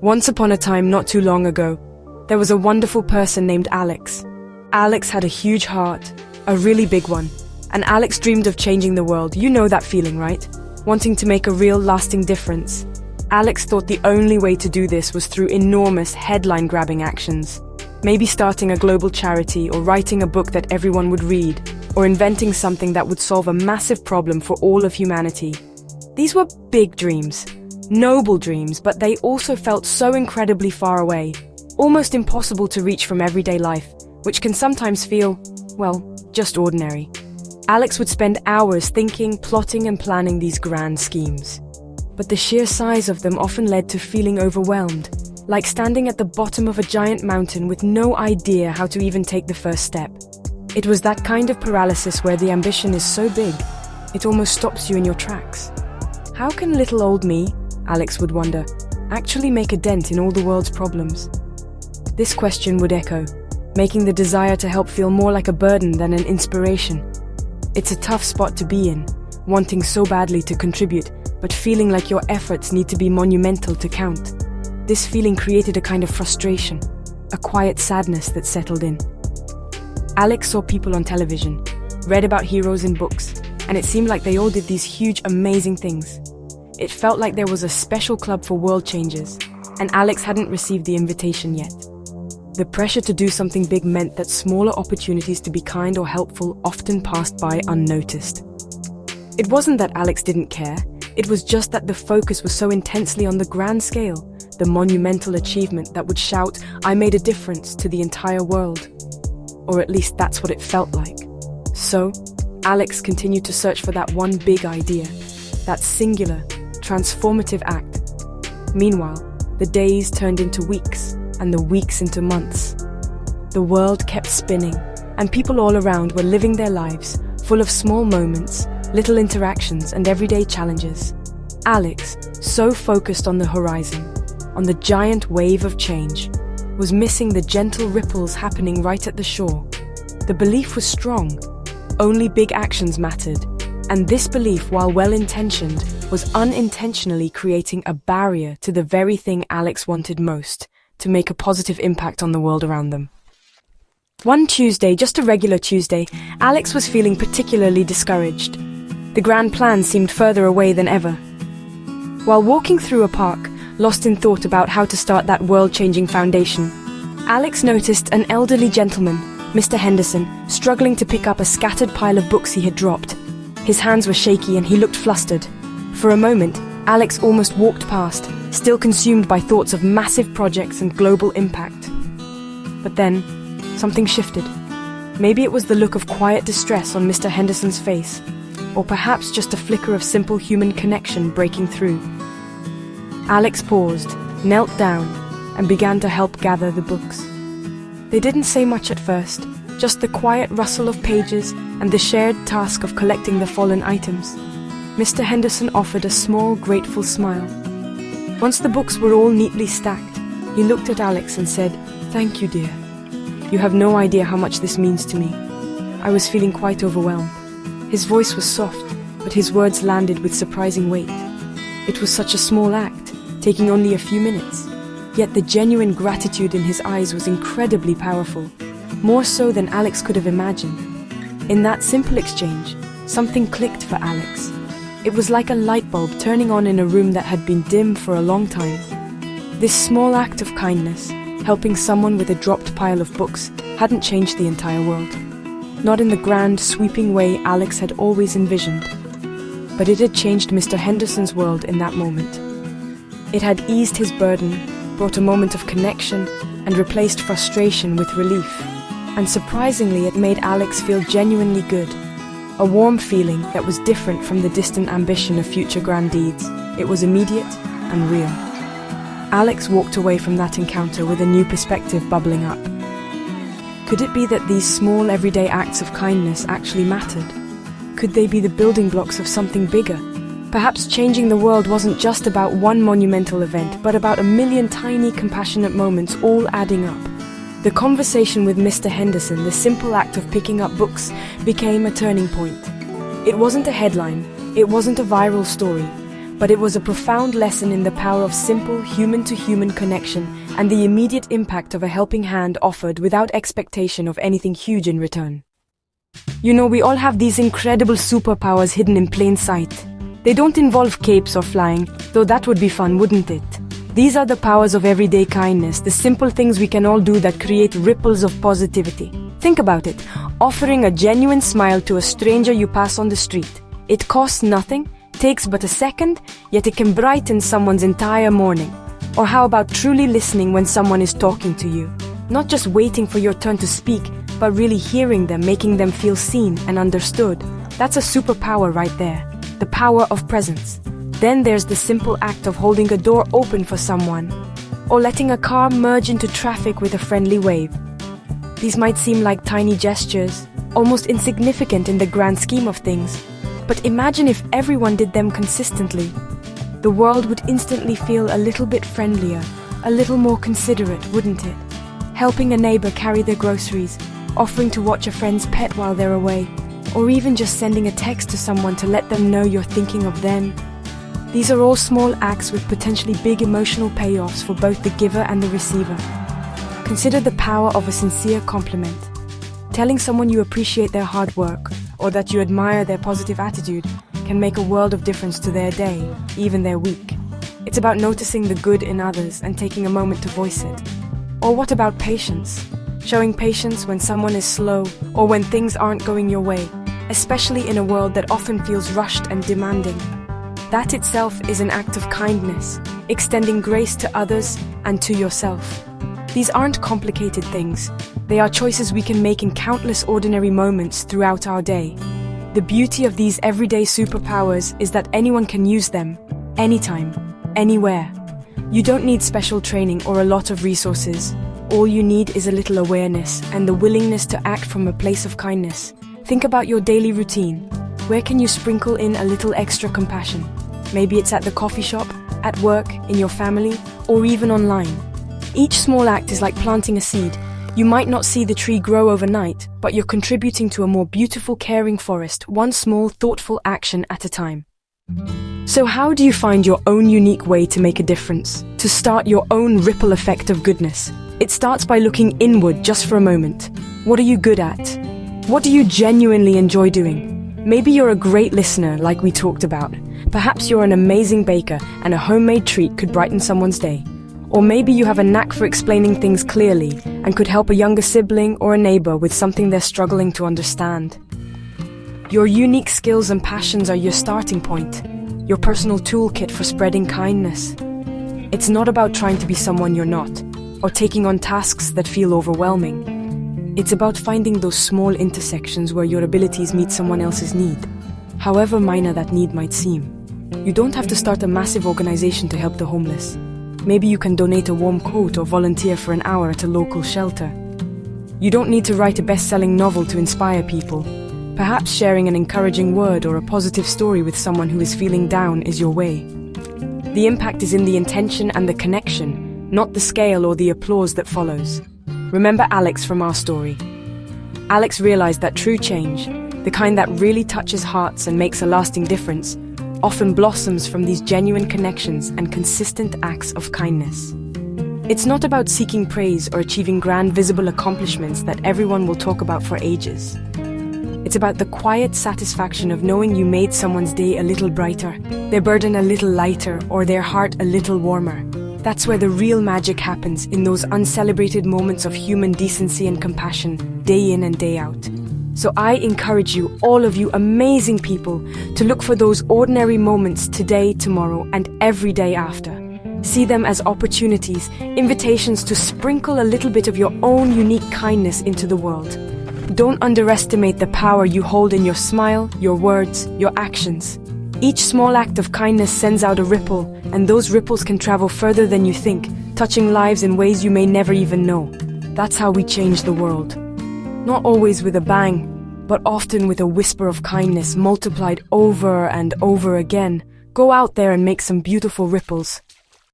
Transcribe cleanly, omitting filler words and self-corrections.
Once upon a time, not too long ago, there was a wonderful person named Alex. Alex had a huge heart, a really big one, and Alex dreamed of changing the world. You know that feeling, right? Wanting to make a real, lasting difference. Alex thought the only way to do this was through enormous, headline-grabbing actions. Maybe starting a global charity, or writing a book that everyone would read, or inventing something that would solve a massive problem for all of humanity. These were big dreams, noble dreams, but they also felt so incredibly far away, almost impossible to reach from everyday life, which can sometimes feel, well, just ordinary. Alex would spend hours thinking, plotting, and planning these grand schemes. But the sheer size of them often led to feeling overwhelmed, like standing at the bottom of a giant mountain with no idea how to even take the first step. It was that kind of paralysis where the ambition is so big, it almost stops you in your tracks. How can little old me, Alex would wonder, actually make a dent in all the world's problems? This question would echo, making the desire to help feel more like a burden than an inspiration. It's a tough spot to be in, wanting so badly to contribute, but feeling like your efforts need to be monumental to count. This feeling created a kind of frustration, a quiet sadness that settled in. Alex saw people on television, read about heroes in books, and it seemed like they all did these huge, amazing things. It felt like there was a special club for world changers, and Alex hadn't received the invitation yet. The pressure to do something big meant that smaller opportunities to be kind or helpful often passed by unnoticed. It wasn't that Alex didn't care, it was just that the focus was so intensely on the grand scale, the monumental achievement that would shout, "I made a difference," to the entire world. Or at least that's what it felt like. So, Alex continued to search for that one big idea, that singular, transformative act. Meanwhile, the days turned into weeks, and the weeks into months. The world kept spinning, and people all around were living their lives, full of small moments, little interactions, and everyday challenges. Alex, so focused on the horizon, on the giant wave of change, was missing the gentle ripples happening right at the shore. The belief was strong. Only big actions mattered, and this belief, while well-intentioned, was unintentionally creating a barrier to the very thing Alex wanted most, to make a positive impact on the world around them. One Tuesday, just a regular Tuesday, Alex was feeling particularly discouraged. The grand plan seemed further away than ever. While walking through a park, lost in thought about how to start that world-changing foundation, Alex noticed an elderly gentleman, Mr. Henderson, struggling to pick up a scattered pile of books he had dropped. His hands were shaky and he looked flustered. For a moment, Alex almost walked past, still consumed by thoughts of massive projects and global impact. But then, something shifted. Maybe it was the look of quiet distress on Mr. Henderson's face, or perhaps just a flicker of simple human connection breaking through. Alex paused, knelt down, and began to help gather the books. They didn't say much at first, just the quiet rustle of pages and the shared task of collecting the fallen items. Mr. Henderson offered a small, grateful smile. Once the books were all neatly stacked, he looked at Alex and said, "Thank you, dear. You have no idea how much this means to me." I was feeling quite overwhelmed. His voice was soft, but his words landed with surprising weight. It was such a small act, taking only a few minutes. Yet the genuine gratitude in his eyes was incredibly powerful, more so than Alex could have imagined. In that simple exchange, something clicked for Alex. It was like a light bulb turning on in a room that had been dim for a long time. This small act of kindness, helping someone with a dropped pile of books, hadn't changed the entire world. Not in the grand, sweeping way Alex had always envisioned. But it had changed Mr. Henderson's world in that moment. It had eased his burden, brought a moment of connection, and replaced frustration with relief. And surprisingly, it made Alex feel genuinely good. A warm feeling that was different from the distant ambition of future grand deeds. It was immediate and real. Alex walked away from that encounter with a new perspective bubbling up. Could it be that these small everyday acts of kindness actually mattered? Could they be the building blocks of something bigger? Perhaps changing the world wasn't just about one monumental event, but about a million tiny, compassionate moments all adding up. The conversation with Mr. Henderson, the simple act of picking up books, became a turning point. It wasn't a headline, it wasn't a viral story, But it was a profound lesson in the power of simple human-to-human connection and the immediate impact of a helping hand offered without expectation of anything huge in return. You know, we all have these incredible superpowers hidden in plain sight. They don't involve capes or flying, though that would be fun, wouldn't it? These are the powers of everyday kindness, the simple things we can all do that create ripples of positivity. Think about it, offering a genuine smile to a stranger you pass on the street. It costs nothing, takes but a second, yet it can brighten someone's entire morning. Or how about truly listening when someone is talking to you? Not just waiting for your turn to speak, but really hearing them, making them feel seen and understood. That's a superpower right there, the power of presence. Then there's the simple act of holding a door open for someone, or letting a car merge into traffic with a friendly wave. These might seem like tiny gestures, almost insignificant in the grand scheme of things, but imagine if everyone did them consistently. The world would instantly feel a little bit friendlier, a little more considerate, wouldn't it? Helping a neighbor carry their groceries, offering to watch a friend's pet while they're away, or even just sending a text to someone to let them know you're thinking of them. These are all small acts with potentially big emotional payoffs for both the giver and the receiver. Consider the power of a sincere compliment. Telling someone you appreciate their hard work, or that you admire their positive attitude, can make a world of difference to their day, even their week. It's about noticing the good in others and taking a moment to voice it. Or what about patience? Showing patience when someone is slow or when things aren't going your way, especially in a world that often feels rushed and demanding. That itself is an act of kindness, extending grace to others and to yourself. These aren't complicated things. They are choices we can make in countless ordinary moments throughout our day. The beauty of these everyday superpowers is that anyone can use them, anytime, anywhere. You don't need special training or a lot of resources. All you need is a little awareness and the willingness to act from a place of kindness. Think about your daily routine. Where can you sprinkle in a little extra compassion? Maybe it's at the coffee shop, at work, in your family, or even online. Each small act is like planting a seed. You might not see the tree grow overnight, but you're contributing to a more beautiful, caring forest, one small, thoughtful action at a time. So how do you find your own unique way to make a difference? To start your own ripple effect of goodness? It starts by looking inward just for a moment. What are you good at? What do you genuinely enjoy doing? Maybe you're a great listener, like we talked about. Perhaps you're an amazing baker, and a homemade treat could brighten someone's day. Or maybe you have a knack for explaining things clearly and could help a younger sibling or a neighbor with something they're struggling to understand. Your unique skills and passions are your starting point, your personal toolkit for spreading kindness. It's not about trying to be someone you're not, or taking on tasks that feel overwhelming. It's about finding those small intersections where your abilities meet someone else's need, however minor that need might seem. You don't have to start a massive organization to help the homeless. Maybe you can donate a warm coat or volunteer for an hour at a local shelter. You don't need to write a best-selling novel to inspire people. Perhaps sharing an encouraging word or a positive story with someone who is feeling down is your way. The impact is in the intention and the connection, not the scale or the applause that follows. Remember Alex from our story. Alex realized that true change, the kind that really touches hearts and makes a lasting difference, often blossoms from these genuine connections and consistent acts of kindness. It's not about seeking praise or achieving grand visible accomplishments that everyone will talk about for ages. It's about the quiet satisfaction of knowing you made someone's day a little brighter, their burden a little lighter, or their heart a little warmer. That's where the real magic happens, in those uncelebrated moments of human decency and compassion, day in and day out. So I encourage you, all of you amazing people, to look for those ordinary moments today, tomorrow, and every day after. See them as opportunities, invitations to sprinkle a little bit of your own unique kindness into the world. Don't underestimate the power you hold in your smile, your words, your actions. Each small act of kindness sends out a ripple, and those ripples can travel further than you think, touching lives in ways you may never even know. That's how we change the world. Not always with a bang, but often with a whisper of kindness multiplied over and over again. Go out there and make some beautiful ripples.